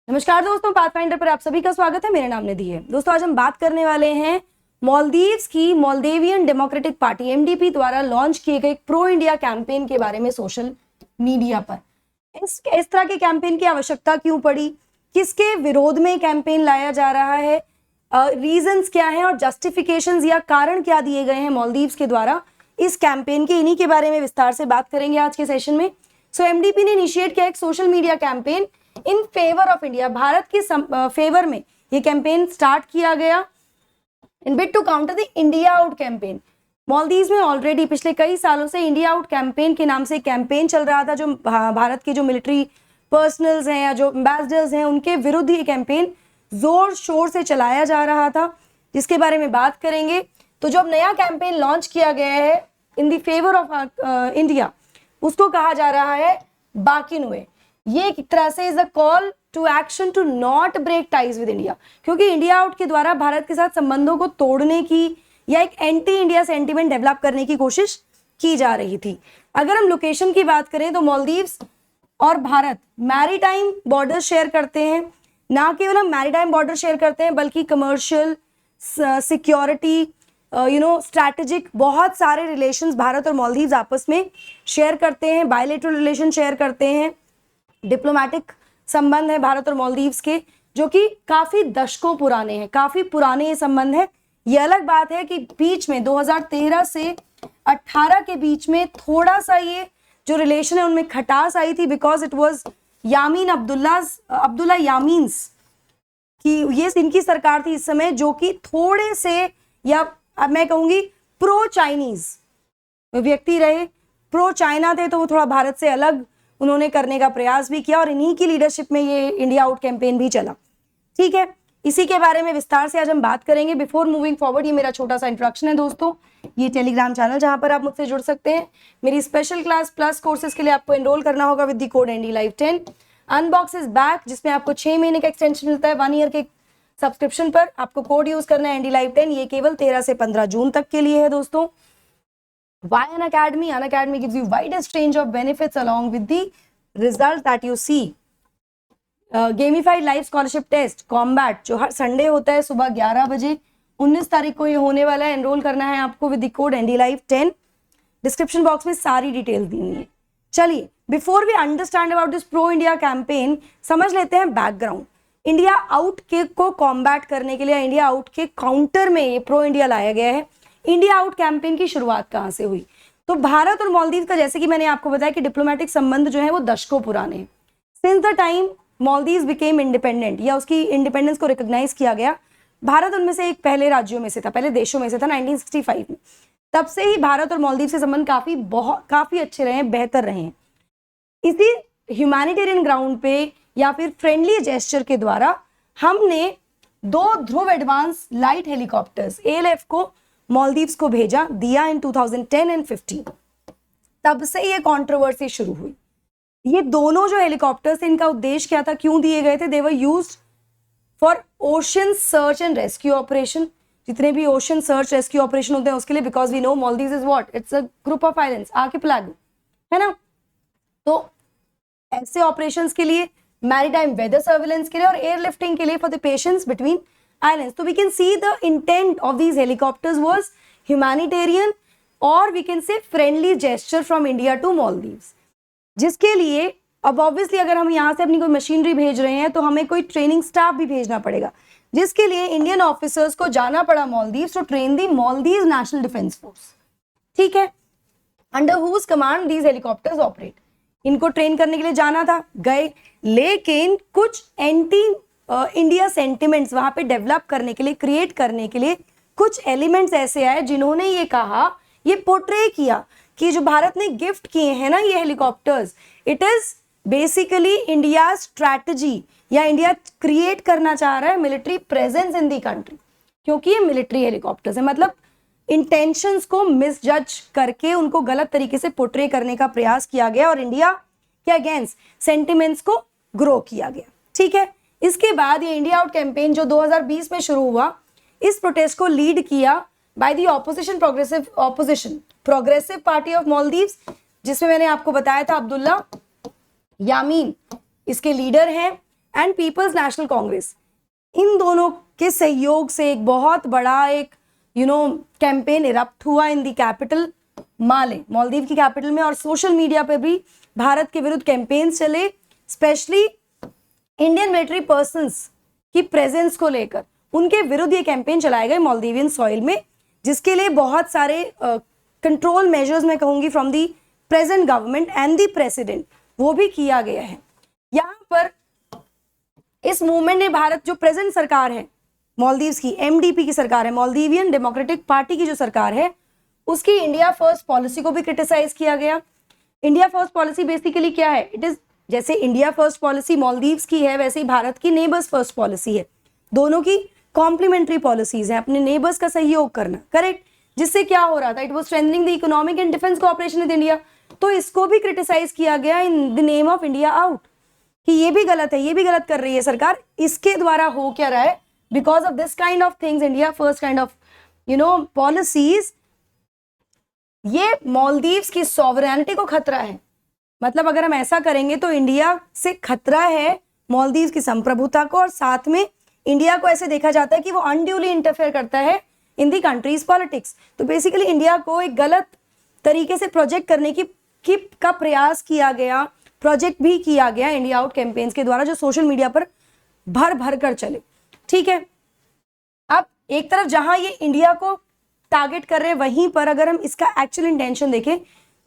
नमस्कार दोस्तों, पाथफाइंडर पर आप सभी का स्वागत है। मेरा नाम निधि है। दोस्तों, आज हम बात करने वाले हैं मालदीव्स की मोल्डेवियन डेमोक्रेटिक पार्टी एमडीपी द्वारा लॉन्च किए गए प्रो इंडिया कैंपेन के बारे में सोशल मीडिया पर। इस तरह के कैंपेन की आवश्यकता क्यों पड़ी, किसके विरोध में कैंपेन लाया जा रहा है, रीजंस क्या हैं और जस्टिफिकेशंस या कारण क्या दिए गए हैं मालदीव्स के द्वारा इस कैंपेन के, इन्हीं के बारे में विस्तार से बात करेंगे आज के सेशन में। सो एमडीपी ने इनिशिएट किया एक social media campaign in favour of India. Bharat के फेवर में ये कैंपेन स्टार्ट किया गया in bid to counter the India out campaign. Maldives में ऑलरेडी पिछले कई सालों से इंडिया आउट कैंपेन के नाम से कैंपेन चल रहा था, जो भारत के जो मिलिट्री पर्सनल्स हैं या जो एम्बेसडर्स हैं उनके विरुद्ध ये कैंपेन जोर शोर से चलाया जा रहा था, जिसके बारे में बात करेंगे। तो जो अब नया कैंपेन लॉन्च किया गया है in the favour of India, उसको कहा जा रहा है बाकिनुए। ये एक तरह से is a call to action to not break ties with India, क्योंकि इंडिया आउट के द्वारा भारत के साथ संबंधों को तोड़ने की या एक एंटी इंडिया सेंटीमेंट डेवलप करने की कोशिश की जा रही थी। अगर हम लोकेशन की बात करें तो मालदीव्स और भारत मैरीटाइम बॉर्डर शेयर करते हैं। ना केवल हम मैरीटाइम बॉर्डर शेयर करते हैं बल्कि कमर्शियल, सिक्योरिटी, स्ट्रैटेजिक बहुत सारे रिलेशंस भारत और मालदीव्स आपस में शेयर करते हैं। बायलैटरल रिलेशन शेयर करते हैं, डिप्लोमेटिक संबंध है भारत और मालदीव्स के, जो कि काफी दशकों पुराने हैं, काफी पुराने ये संबंध है। ये अलग बात है कि बीच में 2013 से 18 के बीच में थोड़ा सा ये जो रिलेशन है उनमें खटास आई थी, बिकॉज इट वाज यामीन अब्दुल्ला यामीन्स की ये इनकी सरकार थी इस समय, जो कि थोड़े से, या अब मैं कहूंगी प्रो चाइनीज व्यक्ति रहे, प्रो चाइना थे, तो वो थोड़ा भारत से अलग उन्होंने करने का प्रयास भी किया और इन्हीं की लीडरशिप में ये इंडिया आउट कैंपेन भी चला। ठीक है, इसी के बारे में विस्तार से आज हम बात करेंगे। बिफोर मूविंग फॉरवर्ड, ये मेरा छोटा सा इंट्रोडक्शन है दोस्तों। ये टेलीग्राम चैनल जहां पर आप मुझसे जुड़ सकते हैं। मेरी स्पेशल क्लास प्लस कोर्सेज के लिए आपको एनरोल करना होगा with the code NDLive10। Unbox is back, जिसमें आपको 6 महीने का एक्सटेंशन मिलता है 1 ईयर के सब्सक्रिप्शन पर। आपको कोड यूज करना है NDLive10। ये केवल 13 से 15 जून तक के लिए है दोस्तों। Why Unacademy? Unacademy gives you widest range of benefits along with the result that you see. Gamified live scholarship test, combat, जो हर संडे होता है सुबह 11 बजे, 19 तारीख को ये होने वाला है। एनरोल करना है आपको with the code NDLive10। Description box में सारी डिटेल्स दी हुई है। चलिए, before we understand about this pro India campaign, समझ लेते हैं बैकग्राउंड। इंडिया आउट के को कॉम्बैट करने के लिए, इंडिया आउट के काउंटर में ये प्रो इंडिया लाया गया है। इंडिया आउट कैंपेन की शुरुआत कहां से हुई? तो भारत और मालदीव का, जैसे कि मैंने आपको बताया कि डिप्लोमेटिक संबंध जो है वो दशकों पुराने हैं। Since the time Maldives became independent या उसकी इंडिपेंडेंस को रिकॉग्नाइज किया गया, भारत उनमें से एक पहले राज्यों में से था, पहले देशों में से था 1965 में। तब से ही भारत और मालदीव से संबंध काफी अच्छे रहे हैं, बेहतर रहे हैं। इसी ह्यूमैनिटेरियन ग्राउंड पे या फिर फ्रेंडली जेस्चर के द्वारा हमने 2 ध्रुव एडवांस लाइट हेलीकॉप्टर्स ALF को मालदीव्स को दिया इन 2010 एंड 15। तब से ये कंट्रोवर्सी शुरू हुई। ये दोनों जो हेलीकॉप्टर्स थे, इनका उद्देश्य क्या था, क्यों दिए गए थे? They were used for ocean search and rescue operation. जितने भी ओशन सर्च रेस्क्यू ऑपरेशन होते हैं उसके लिए, because we know Maldives is what, it's a group of islands, archipelago, है ना। तो ऐसे ऑपरेशंस के लिए, मैरीटाइम वेदर सर्विलेंस के लिए और एयरलिफ्टिंग के लिए for the patience between islands. So we can see the intent of these helicopters was humanitarian or we can say friendly gesture from India to Maldives. जिसके लिए अब ऑब्वियसली अगर हम यहाँ से अपनी कोई मशीनरी भेज रहे हैं तो हमें कोई ट्रेनिंग स्टाफ भी भेजना पड़ेगा, जिसके लिए इंडियन ऑफिसर्स को जाना पड़ा Maldives to train the Maldives national defence force. ठीक है, under whose command these helicopters operate. इनको ट्रेन करने के लिए जाना था, गए, लेकिन कुछ एंटी इंडिया सेंटिमेंट्स वहां पे डेवलप करने के लिए, क्रिएट करने के लिए कुछ एलिमेंट्स ऐसे आए जिन्होंने ये कहा, ये पोर्ट्रे किया कि जो भारत ने गिफ्ट किए हैं ना ये helicopters, it is basically India strategy, या इंडिया क्रिएट करना चाह रहा है military presence in the country, क्योंकि ये मिलिट्री हेलीकॉप्टर्स है। मतलब इंटेंशंस को मिसजज करके उनको गलत तरीके से पोर्ट्रे करने का प्रयास किया गया और इंडिया के अगेंस्ट सेंटिमेंट्स को ग्रो किया गया। ठीक है, इसके बाद ये इंडिया आउट कैंपेन जो 2020 में शुरू हुआ, इस प्रोटेस्ट को लीड किया by the progressive party of Maldives, जिसमें मैंने आपको बताया था अब्दुल्ला यामीन इसके लीडर हैं, एंड पीपल्स नेशनल कांग्रेस, इन दोनों के सहयोग से एक बहुत बड़ा एक कैंपेन इरप्ट हुआ इन द कैपिटल माले, मालदीव की कैपिटल में। और सोशल मीडिया पे भी भारत के विरुद्ध कैंपेन्स चले, स्पेशली इंडियन मिलिट्री पर्सन्स की प्रेजेंस को लेकर उनके विरुद्ध ये कैंपेन चलाए गए मालदीवियन सॉइल में, जिसके लिए बहुत सारे कंट्रोल मेजर्स मैं कहूंगी from the present government and the president वो भी किया गया है। यहाँ पर इस मूवमेंट ने भारत, जो प्रेजेंट सरकार है मालदीव्स की, एमडीपी की सरकार है, मालदीवियन डेमोक्रेटिक पार्टी की जो सरकार है, उसकी इंडिया फर्स्ट पॉलिसी को भी क्रिटिसाइज किया गया। इंडिया फर्स्ट पॉलिसी बेसिकली क्या है? इट इज, जैसे इंडिया फर्स्ट पॉलिसी मालदीव्स की है, वैसे ही भारत की नेबर्स फर्स्ट पॉलिसी है। दोनों की कॉम्प्लीमेंट्री पॉलिसीज हैं, अपने नेबर्स का सहयोग करना, करेक्ट। जिससे क्या हो रहा था? It was strengthening the economic and defence cooperation with India. तो इसको भी क्रिटिसाइज किया गया in the name of India out, कि ये भी गलत है, ये भी गलत कर रही है सरकार। इसके द्वारा हो क्या रहा है? Because of this kind of things, India first kind of policies, ये मालदीव्स की सॉवरेनिटी को खतरा है। मतलब अगर हम ऐसा करेंगे तो इंडिया से खतरा है मालदीव्स की संप्रभुता को, और साथ में इंडिया को ऐसे देखा जाता है कि वो अनड्यूली इंटरफेयर करता है इन दी कंट्रीज पॉलिटिक्स। तो बेसिकली इंडिया को एक गलत तरीके से प्रोजेक्ट करने का प्रयास किया गया, प्रोजेक्ट भी किया गया इंडिया आउट कैंपेन्स के द्वारा, जो सोशल मीडिया पर भर भर कर चले। ठीक है, अब एक तरफ जहां ये इंडिया को टारगेट कर रहे हैं, वहीं पर अगर हम इसका एक्चुअल इंटेंशन देखें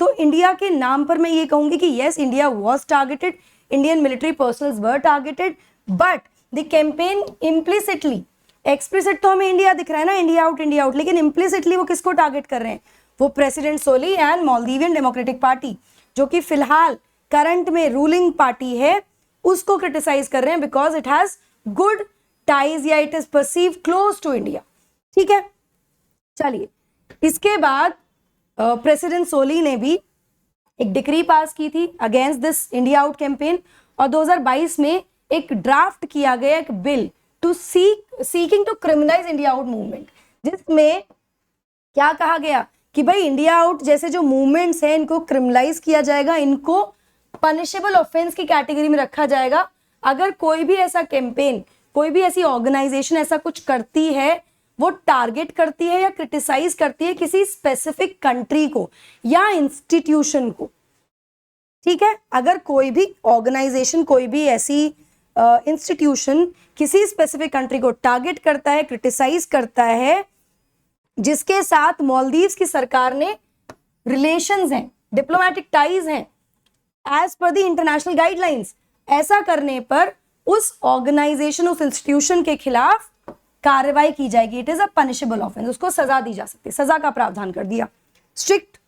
तो इंडिया के नाम पर मैं ये कहूंगी कि yes, India was targeted, Indian military personnels were targeted, but the campaign implicitly, explicit तो हमें इंडिया दिख रहा है ना, इंडिया आउट, लेकिन इम्प्लिसिटली वो किसको टारगेट कर रहे हैं? वो president Solih and Maldivian democratic party, जो कि फिलहाल करंट में रूलिंग पार्टी है, उसको क्रिटिसाइज कर रहे हैं because it has good ties या it is perceive close to India. ठीक है, चलिए इसके बाद प्रेसिडेंट सोली ने भी एक डिक्री पास की थी against this India out campaign, और 2022 में एक ड्राफ्ट किया गया एक bill to seeking to criminalize India out movement, जिसमें क्या कहा गया कि भाई इंडिया आउट जैसे जो मूवमेंट्स हैं इनको क्रिमिनलाइज किया जाएगा, इनको पनिशेबल ऑफेंस की कैटेगरी में रखा जाएगा। अगर कोई भी ऐसा कैंपेन, कोई भी ऐसी ऑर्गेनाइजेशन ऐसा कुछ करती है, वो टारगेट करती है या क्रिटिसाइज करती है किसी स्पेसिफिक कंट्री को या इंस्टीट्यूशन को, ठीक है, अगर कोई भी ऑर्गेनाइजेशन, कोई भी ऐसी इंस्टीट्यूशन किसी स्पेसिफिक कंट्री को टारगेट करता है, क्रिटिसाइज करता है, जिसके साथ मालदीव्स की सरकार ने रिलेशंस हैं, डिप्लोमेटिक टाइज हैं as per the international guidelines, ऐसा करने पर उस ऑर्गेनाइजेशन, उस इंस्टीट्यूशन के खिलाफ कार्रवाई की जाएगी। It is a punishable offence, उसको सजा दी जा सकती है, सजा का प्रावधान कर दिया। स्ट्रिक्ट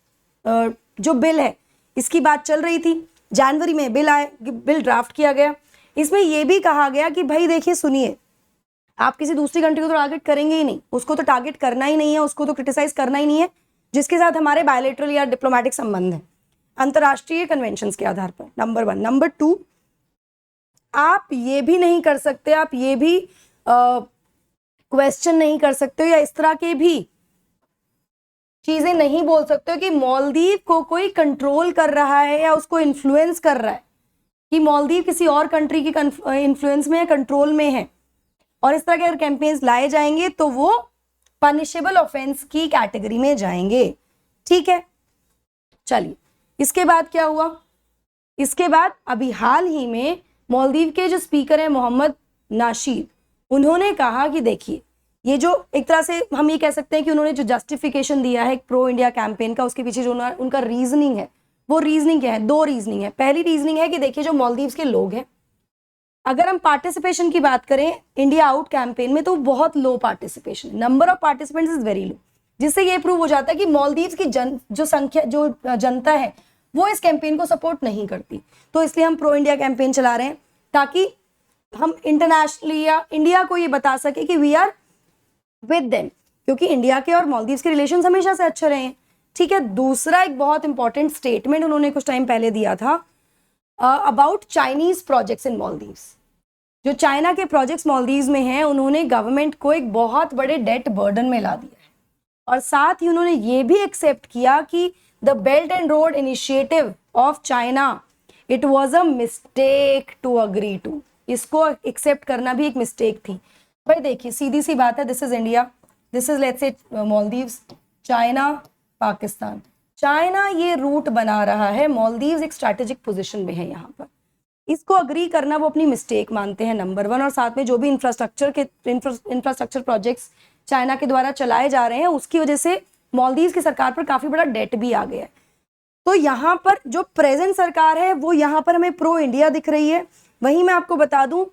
जो बिल है इसकी बात चल रही थी, जनवरी में बिल ड्राफ्ट किया गया। इसमें यह भी कहा गया कि भाई देखिए, सुनिए, आप किसी दूसरी कंट्री को तो टारगेट करेंगे ही नहीं, उसको तो टारगेट करना ही नहीं है, उसको तो क्रिटिसाइज करना ही नहीं है जिसके साथ हमारे बायलैटरल या डिप्लोमेटिक संबंध है अंतरराष्ट्रीय कन्वेंशंस के आधार पर, नंबर 1। नंबर 2, आप ये भी नहीं कर सकते, आप ये भी क्वेश्चन नहीं कर सकते हो या इस तरह के भी चीजें नहीं बोल सकते हो कि मालदीव को कोई कंट्रोल कर रहा है या उसको इन्फ्लुएंस कर रहा है, कि मालदीव किसी और कंट्री की इन्फ्लुएंस में या कंट्रोल में है। और इस तरह के अगर कैंपेन्स लाए जाएंगे तो वो पनिशेबल ऑफेंस की कैटेगरी में जाएंगे। ठीक है, चलिए इसके बाद क्या हुआ? इसके बाद अभी हाल ही में मालदीव के जो स्पीकर हैं मोहम्मद नाशीद, उन्होंने कहा कि देखिए, ये जो एक तरह से हम ये कह सकते हैं कि उन्होंने जो जस्टिफिकेशन दिया है प्रो इंडिया कैंपेन का, उसके पीछे जो उनका रीजनिंग है, वो रीजनिंग क्या है? 2 रीजनिंग है। पहली रीजनिंग है कि देखिए, जो मालदीव्स के लोग हैं, अगर हम पार्टिसिपेशन की बात करें इंडिया आउट कैंपेन में, तो बहुत low participation, number of participants is very low, जिससे ये प्रूव हो जाता है कि मालदीव्स की जो जनता है वो इस कैंपेन को सपोर्ट नहीं करती। तो इसलिए हम प्रो इंडिया कैंपेन चला रहे हैं ताकि हम इंटरनेशनली या इंडिया को ये बता सके कि वी आर विद देम, क्योंकि इंडिया के और मालदीव्स के रिलेशंस हमेशा से अच्छे रहे हैं। ठीक है, दूसरा एक बहुत इंपॉर्टेंट स्टेटमेंट उन्होंने कुछ टाइम पहले दिया था about Chinese projects in Maldives. जो चाइना के प्रोजेक्ट्स मालदीव्स में हैं, उन्होंने गवर्नमेंट को एक बहुत बड़े डेट बर्डन में ला दिया है, और साथ ही उन्होंने ये भी एक्सेप्ट किया कि the belt and road initiative of China, it was a mistake to agree to. इसको एक्सेप्ट करना भी एक मिस्टेक थी। भाई देखिए सीधी सी बात है, this is India, this is let's say Maldives, China, Pakistan. China ये रूट बना रहा है, मालदीव्स एक स्ट्रैटेजिक पोजीशन में है यहाँ पर, इसको अग्री करना वो अपनी मिस्टेक मानते हैं नंबर 1। और साथ में जो भी इंफ्रास्ट्रक्चर प्रोजेक्ट्स चाइना के द्वारा चलाए जा रहे हैं उसकी वजह से मालदीव्स की सरकार पर काफी बड़ा डेट भी आ गया है। तो यहाँ पर जो प्रेजेंट सरकार है वो यहाँ पर हमें प्रो इंडिया दिख रही है। वहीं मैं आपको बता दूं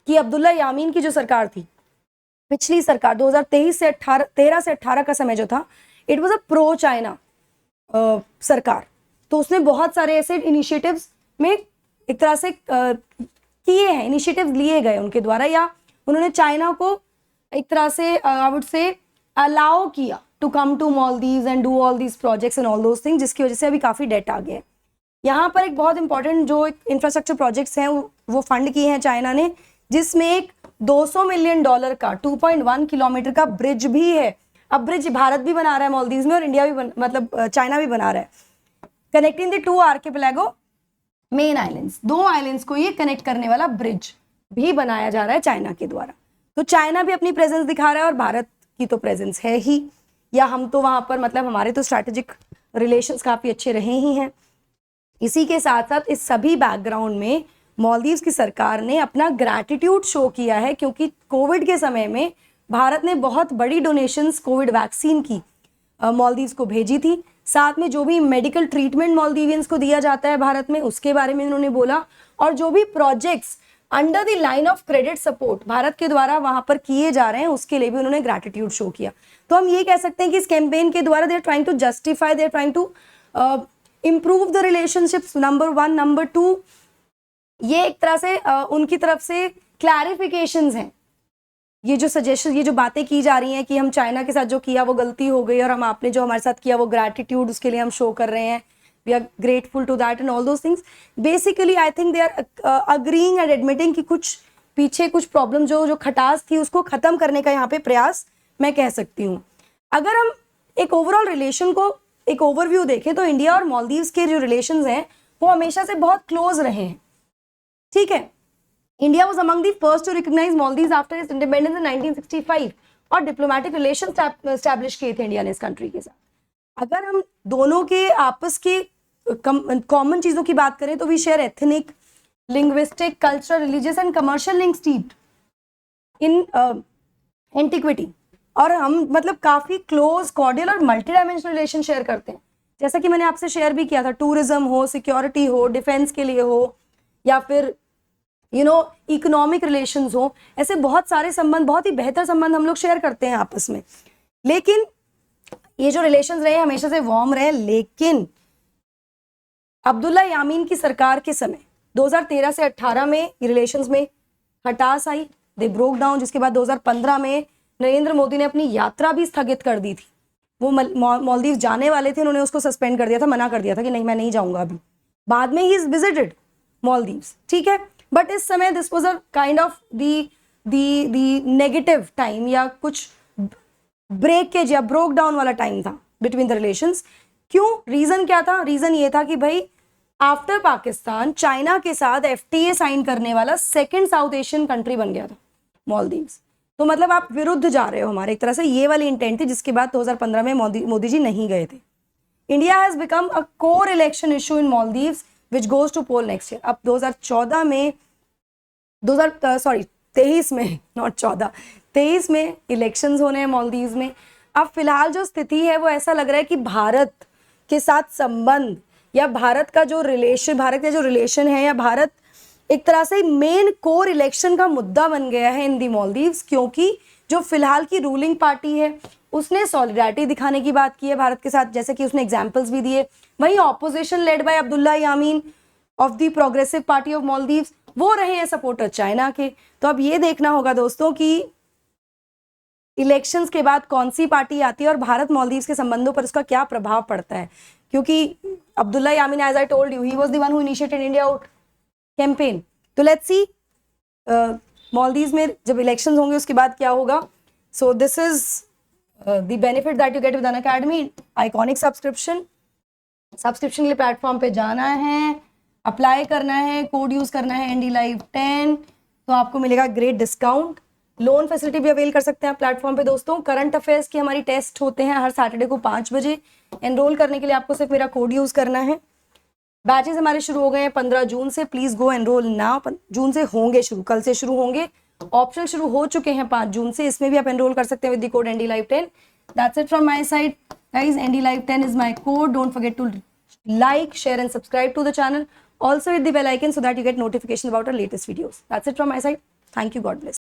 कि अब्दुल्ला यामीन की जो सरकार थी, पिछली सरकार 2023 से 13 से 18 का समय जो था, it was a pro China सरकार। तो उसने बहुत सारे ऐसे इनिशिएटिव्स में एक तरह से किए हैं, इनिशिएटिव्स लिए गए उनके द्वारा, या उन्होंने चाइना को एक तरह से आई वुड से अलाउ किया to come to Maldives and do all these projects and all those things, जिसकी वजह से अभी काफी डेट आ गया है। यहाँ पर एक बहुत इंपॉर्टेंट जो इंफ्रास्ट्रक्चर प्रोजेक्ट्स हैं वो फंड किए हैं चाइना ने, जिसमें एक $200 मिलियन का 2.1 किलोमीटर का ब्रिज भी है। अब ब्रिज भारत भी बना रहा है मालदीव्स में और इंडिया भी मतलब चाइना भी बना रहा है, connecting the 2 archipelago main islands, 2 islands को ये कनेक्ट करने वाला ब्रिज भी बनाया जा रहा है चाइना के द्वारा। तो चाइना भी अपनी प्रेजेंस दिखा रहा है और भारत की तो प्रेजेंस है ही, या हम तो वहां पर मतलब हमारे तो स्ट्रैटेजिक रिलेशंस काफी अच्छे रहे ही हैं। इसी के साथ साथ इस सभी बैकग्राउंड में मालदीव्स की सरकार ने अपना ग्रैटिट्यूड शो किया है, क्योंकि कोविड के समय में भारत ने बहुत बड़ी डोनेशंस कोविड वैक्सीन की मालदीव्स को भेजी थी। साथ में जो भी मेडिकल ट्रीटमेंट मालदीवियंस को दिया जाता है भारत में, उसके बारे में उन्होंने बोला, और जो भी projects under the line of credit support Bharat के द्वारा वहां पर किए जा रहे हैं उसके लिए भी उन्होंने ग्रैटिट्यूड शो किया। तो हम ये कह सकते हैं कि इस कैंपेन के द्वारा they are trying to justify, they are trying to improve the relationships, number 1। Number 2, ये एक तरह से उनकी तरफ से क्लैरिफिकेशंस हैं। ये जो सजेशन, ये जो बातें की जा रही हैं कि हम चाइना के साथ जो किया वो गलती हो गई और हम आपने जो हमारे साथ किया वो ग्रैटिट्यूड, उसके लिए हम शो कर रहे हैं, we are grateful to that and all those things. Basically I think they are agreeing and admitting कि कुछ पीछे कुछ प्रॉब्लम जो खटास थी उसको खत्म करने का यहाँ पे प्रयास मैं कह सकती हूँ। अगर हम एक ओवरऑल रिलेशन को एक ओवरव्यू देखें तो इंडिया और मालदीव्स के जो रिलेशंस हैं वो हमेशा से बहुत क्लोज रहे हैं, ठीक है। India was among the first to recognize Maldives after its independence in 1965 और डिप्लोमेटिक रिलेशन एस्टैब्लिश किए थे इंडिया ने इस कंट्री के साथ। अगर हम दोनों के आपस के कॉमन चीजों की बात करें तो we share ethnic, linguistic, cultural, religious and commercial links deep in antiquity, और हम मतलब काफी क्लोज, कॉर्डियल और मल्टी डायमेंशनल रिलेशन शेयर करते हैं। जैसा कि मैंने आपसे शेयर भी किया था, टूरिज्म हो, सिक्योरिटी हो, डिफेंस के लिए हो, या फिर इकोनॉमिक रिलेशंस हो, ऐसे बहुत सारे संबंध, बहुत ही बेहतर संबंध हम लोग शेयर करते हैं आपस में। लेकिन ये जो रिलेशंस रहे हमेशा से वार्म रहे, लेकिन अब्दुल्ला यामीन की सरकार के समय 2013 से 18 में रिलेशंस में खटास आई, दे ब्रोक डाउन, जिसके बाद 2015 में नरेंद्र मोदी ने अपनी यात्रा भी स्थगित कर दी थी। वो मालदीव जाने वाले थे, उन्होंने उसको सस्पेंड कर दिया था, मना कर दिया था कि नहीं मैं नहीं जाऊंगा अभी। बाद में ही इज विजिटेड मालदीव्स, ठीक है। बट इस समय this was a kind of the negative time, या कुछ ब्रेकेज या ब्रोक डाउन वाला टाइम था बिटवीन द रिलेशंस। क्यों? रीजन क्या था? रीजन ये था कि भाई आफ्टर पाकिस्तान चाइना के साथ एफटीए साइन करने वाला सेकंड साउथ एशियन कंट्री बन गया था मालदीव्स। तो मतलब आप विरुद्ध जा रहे हो हमारे, एक तरह से ये वाली इंटेंट थी, जिसके बाद 2015 में मोदी जी नहीं गए थे। India has become a core election issue in Maldives which goes to poll next year। अब 2014 में 23 में, नॉट 14, 23 में इलेक्शंस होने हैं मालदीव्स में। अब फिलहाल जो स्थिति है वो ऐसा लग रहा है कि भारत के साथ संबंध, या भारत का जो रिलेशन है, या भारत एक तरह से मेन कोर इलेक्शन का मुद्दा बन गया है इन दी मालदीव्स, क्योंकि जो फिलहाल की रूलिंग पार्टी है उसने सॉलिडारिटी दिखाने की बात की है भारत के साथ, जैसे कि उसने एग्जांपल्स भी दिए। वहीं opposition led by Abdulla Yameen of the progressive party of Maldives, वो रहे हैं सपोर्टर चाइना के। तो अब ये देखना होगा दोस्तों कि इलेक्शंस के बाद कौन सी पार्टी आती है और भारत मालदीव्स के संबंधों पर उसका क्या प्रभाव पड़ता है, क्योंकि Abdulla Yameen, as I told you, he was the one who initiated India out campaign. तो लेट्स सी मालदीव्स में जब इलेक्शंस होंगे उसके बाद क्या होगा। So this is the benefit that you get with Unacademy, iconic subscription के लिए प्लेटफॉर्म पे जाना है, अप्लाई करना है, कोड यूज करना है NDLive10, तो आपको मिलेगा ग्रेट डिस्काउंट। लोन फैसिलिटी भी अवेल कर सकते हैं आप प्लेटफॉर्म पे दोस्तों। करंट अफेयर्स की हमारी टेस्ट होते हैं हर सैटरडे को 5 बजे। एनरोल करने के लिए आपको सिर्फ मेरा कोड यूज करना है। बैचेस हमारे शुरू हो गए हैं 15 जून से, प्लीज गो एनरोल नाउ। जून से होंगे शुरू, कल से शुरू होंगे। ऑप्शन शुरू हो चुके हैं 5 जून से, इसमें भी आप एनरोल कर सकते हैं with the code NDLive10। That's it from my side guys. NDLive10 is my code. Don't forget to like, share and subscribe to the channel. Also hit the bell icon so that you get notification about our latest videos. That's it from my side. Thank you. God bless.